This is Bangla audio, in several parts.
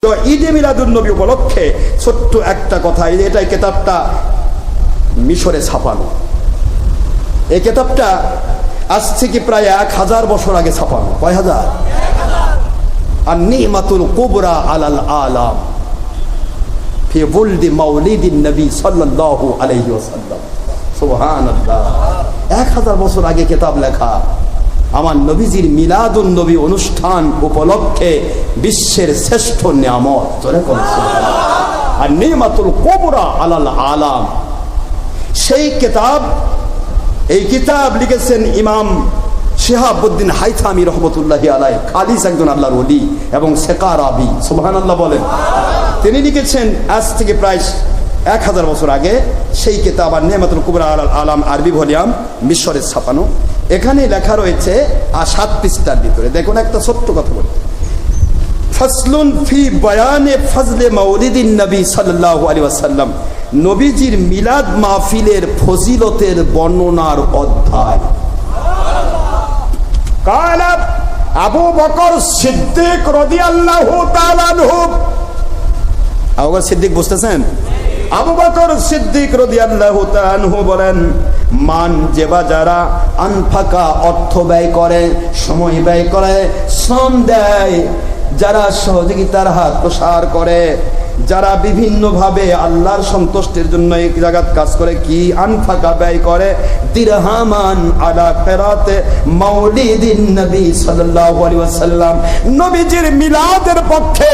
তো ঈদে মিলাদুন নবী উপলক্ষে ছোট্ট একটা কথা, এটাই কিতাবটা মিশরে ছাপানো। এই কিতাবটা আজ থেকে প্রায় 1000 বছর আগে ছাপানো। কয় হাজার? আর নিমাতুল কুবরা আলাল আলাম ফি ওয়ালদি মাউলিদিন নবী সাল্লাল্লাহু আলাইহি ওয়াসাল্লাম। সুবহানাল্লাহ, 1000 বছর আগে কিতাব লেখা। আমার নবীজির মিলাদুন নবী অনুষ্ঠান উপলক্ষে বিশ্বের শ্রেষ্ঠ নিয়ামত, জোরে বলুন সুবহানাল্লাহ। আর নিমাতুল কুবরা আলাল আলাম, সেই কিতাব, এই কিতাব লিখেছেন ইমাম শিহাবুদ্দিন হাইথামি রহমতুল্লাহি আলাইহি, খালিস একজন আল্লাহর ওলি এবং সেকারাবি। সুবহানাল্লাহ বলেন। তিনি লিখেছেন আজ থেকে প্রায় 1000 বছর আগে সেই কিতাব আর নিমাতুল কুবরা আলাল আলাম, আরবি ভলিউম, মিশরে ছাপানো। এখানে লেখা রয়েছে 7 পৃষ্ঠার ভিতরে। দেখুন একটা ছোট্ট কথা বলি, ফাসলুন ফি বায়ানে ফজলে মাউলিদিন নবী সাল্লাল্লাহু আলাইহি ওয়াসাল্লাম, নবীজির মিলাদ মাহফিলের ফজিলতের বর্ণনার অধ্যায়। কালা আবু বকর সিদ্দিক রাদিয়াল্লাহু তাআলা আনহু, আবু বকর সিদ্দিক বুঝতেছেন? আবু বকর সিদ্দিক রাদিয়াল্লাহু তাআলা আনহু বলেন, মান যেবা যারা আনফাকা অর্থ ব্যয় করে, সময় ব্যয় করে, শ্রম দেয়, যারা সহযোগিতার হাত প্রসার করে, যারা বিভিন্ন ভাবে আল্লাহর সন্তুষ্টির জন্য এক জায়গায় কাজ করে, কি আনফাকা ব্যয় করে, দিরহামান আলা কিরাতে মাউলিদিন নবী সাল্লাল্লাহু আলাইহি ওয়াসাল্লাম, নবীজির মিলাদের পক্ষে,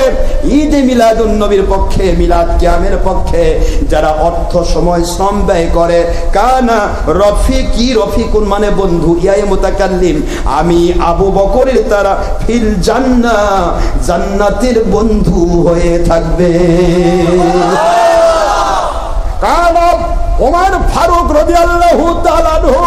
ঈদে মিলাদুন নবীর পক্ষে, মিলাদ কিয়ামের পক্ষে যারা অর্থ সময় শ্রম ব্যয় করে, কানা রফিকি, রফিকুন মানে বন্ধু, ইয়ায়ে মুতাকাল্লিম, আমি আবু বকরের তারা ফিল জান্নাহ, জান্নাতের বন্ধু হয়ে থাকবে। কারণ ওমর ফারুক রাদিয়াল্লাহু তাআলা আনহু,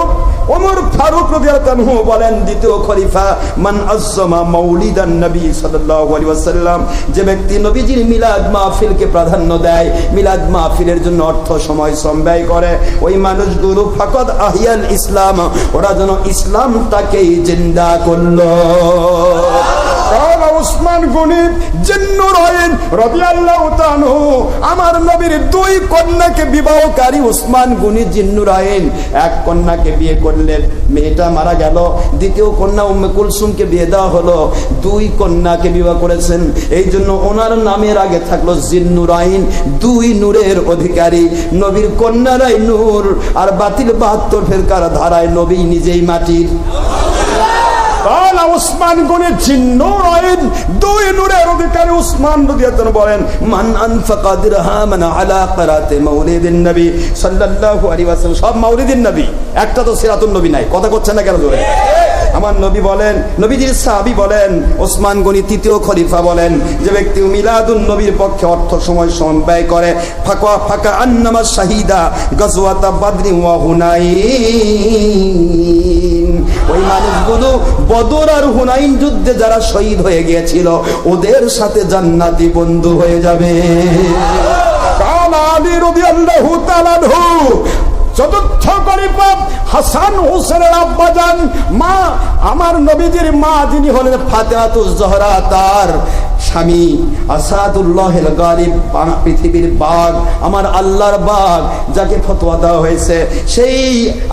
ওমর ফারুক রাদিয়াল্লাহু আনহু বলেন, দ্বিতীয় খলিফা, মান আযযামা মাউলিদান নবী সাল্লাল্লাহু আলাইহি ওয়াসাল্লাম, যে ব্যক্তি নবীজির মিলাদ মাহফিলকে প্রাধান্য দেয়, মিলাদ মাহফিলের জন্য অর্থ সময় শ্রম ব্যয় করে, ওই মানুষগুলো ফাকাদ আহিয়াল ইসলাম, ওরা যেন ইসলামটাকেই জিন্দা করলো। উসমান গনি জিন্নুরাইন রাদিয়াল্লাহু তাআলা, আমার নবীর 2 কন্যাকে বিবাহকারী উসমান গনি জিন্নুরাইন, এক কন্যাকে বিয়ে করলেন, মেয়েটা মারা গেল, দ্বিতীয় কন্যা উম্মে কুলসুমকে বিয়ে দেওয়া হলো, 2 কন্যাকে বিবাহ করেছেন, এই জন্য ওনার নামের আগে থাকলো জিন্নুরাইন, 2 নূরের অধিকারী। নবীর কন্যারাই নূর, আর বাতিল 72 ফেরকার ধারায় নবী নিজেই মাটির। উসমান গনি জিন্নুরাইন, 2 নূরের অধিকারী উসমান রাদিয়াল্লাহু আনহু বলেন, মান আনফাকা দিরহামান আলা কিরাতে মাউলিদিন নবী সাল্লাল্লাহু আলাইহি ওয়াসাল্লাম, সব মাউলিদিন নবী, একটা তো সিরাতুন নবী নাই। কথা করছেন না কেন জোরে? আমার নবী বলেন, নবীজির সাহাবী বলেন, ওসমান গনি 3য় খলিফা বলেন, যে ব্যক্তি মিলাদুন নবীর পক্ষে অর্থ সময় শ্রম ব্যয় করে, ফাকা ফাকা আন্নামা শাহিদা গাজওয়াতা বাদরি ওয়া হুনাইন, ওই মানুষগুলো বদর আর হুনাইন যুদ্ধে যারা শহীদ হয়ে গিয়েছিল, ওদের সাথে জান্নাতি বন্ধু হয়ে যাবে। কানা আলী রাদিয়াল্লাহু তাআলা আনহু, চতুর্থ খলিফা হাসান হোসেনের আব্বাজান, মা আমার নবীজির মা যিনি হলেন ফাতেমাতুজ জহরা, তার স্বামী আসাদুল্লাহিল গালিব, পৃথিবীর বাঘ, আমার আল্লাহর বাঘ, যাকে ফতোয়া দেওয়া হয়েছে, সেই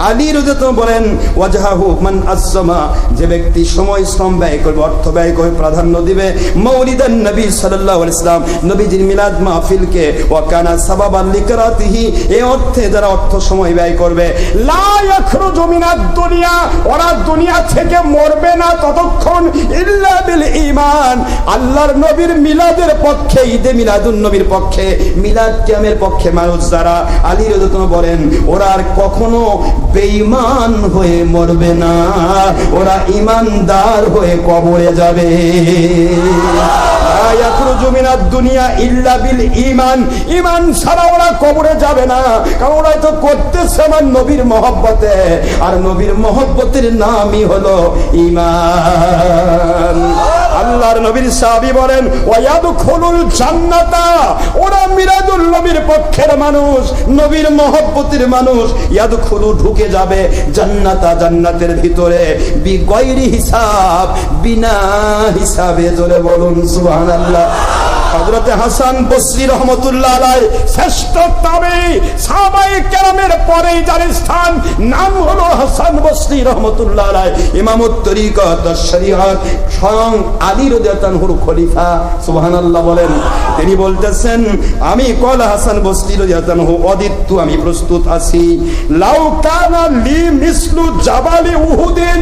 আলী রাদিয়াল্লাহু আনহু বলেন, ওয়াজহাহু মান আযযামা, যে ব্যক্তি সময় শ্রম ব্যয় করবে, অর্থ ব্যয় করে, প্রাধান্য দিবে মাউলিদান নবী সাল্লাল্লাহু আলাইহি ওয়াসাল্লাম, নবীজির মিলাদ মাহফিলকে, ওয়া কানা সাবাবান লিকরাতিহি, এই অর্থে যারা অর্থ সময় ব্যয় করবে, লা ইয়াখরুজু মিনাদ দুনিয়া, ওরা দুনিয়া থেকে মরবে না ততক্ষণ, ইল্লা বিল ঈমান, আল্লাহর নবীর মিলাদের পক্ষে, ঈদে মিলাদুন নবীর পক্ষে, মিলাদ কিয়ামের পক্ষে মানুষ যারা, আলী রাদিয়াল্লাহু আনহু বলেন, ওরা আর কখনো বেঈমান হয়ে মরবে না, ওরা ঈমানদার হয়ে কবরে যাবে। ইয়াখরুজু মিনাদ দুনিয়া ইল্লা বিল ঈমান, ঈমান ছাড়া ওরা কবরে যাবে না, কারণ ওরা তো করতেছে আমার নবীর মহব্বতে, আর নবীর মহব্বতের নামই হলো ঈমান। আল্লাহর নবীর সাহাবী বলেন, ওয়ায়াদখুলুল জান্নাতা, ওরা মিলাদুল নবীর পক্ষের মানুষ, নবীর মহব্বতের মানুষ, ইয়াদখুলু ঢুকে যাবে জান্নাতা, জান্নাতের ভিতরে, বিগয়রি হিসাব, বিনা হিসাবে। জোরে বলুন সুবহানাল্লাহ। হযরত হাসান বসরি রহমতুল্লাহ আলাইহি শ্রেষ্ঠ তাবেঈ সাহাবায়ে কেরামের পরেই যার স্থান, নাম হলো হাসান বসরি রহমতুল্লাহ আলাইহি, ইমামুত তরিকত শরীয়ত, স্বয়ং আলী রাদিয়াল্লাহু আনহুর খলিফা। সুবহানাল্লাহ বলেন। তিনি বলতেছেন, আমি কলা হাসান বসরি রাদিয়াল্লাহু আনহু অদিত্তু, আমি প্রস্তুত আছি, লাউ কানা লি মিসলু জাবালি উহুদিন,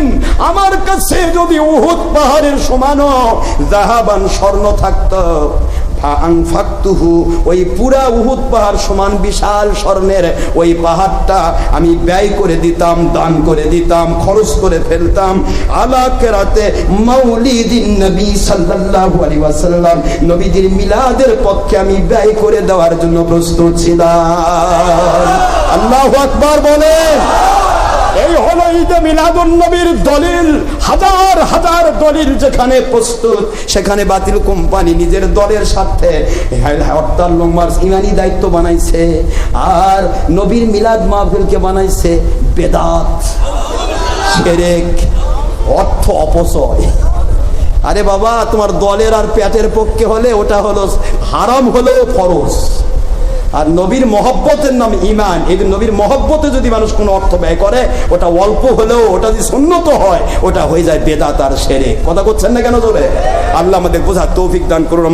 আমার কাছে যদি উহুদ পাহাড়ের সমান যাহাবান স্বর্ণ থাকতো, ওই পুরা উহুদ পাহাড় সমান বিশাল স্বর্ণের ওই পাহাড়টা আমি ব্যয় করে দিতাম, দান করে দিতাম, খরচ করে ফেলতাম আলা কেরাতে মাউলিদিন নবী সাল্লাল্লাহু আলাইহি ওয়াসাল্লাম, নবীজির মিলাদের পক্ষে আমি ব্যয় করে দেওয়ার জন্য প্রস্তুত ছিলাম। আল্লাহু আকবার বলেন। এই হলো ঈদে মিলাদুন নবীর দলিল। হাজার হাজার দলিল যেখানে প্রস্তুত, সেখানে বাতিল কোম্পানি নিজের দলের সাথে হরতাল লং মার্চ ইমানি দায়িত্ব বানাইছে, আর নবীর মিলাদ মাহফিলকে বানাইছে বেদাত, শিরক, অর্থ অপচয়। আরে বাবা, তোমার দলের আর পেটের পক্ষে হলে ওটা হলো হারাম, হলেও ফরজ। আর নবীর মহব্বতের নাম ঈমান। এই নবীর মহব্বতে যদি মানুষ কোনো অর্থ ব্যয় করে, ওটা অল্প হলেও ওটা যদি সুন্নত হয়, ওটা হয়ে যায় বেদাত আর শিরক। কথা করছেন না কেন জোরে? আল্লাহ আমাদের বোঝার তৌফিক দান করুন।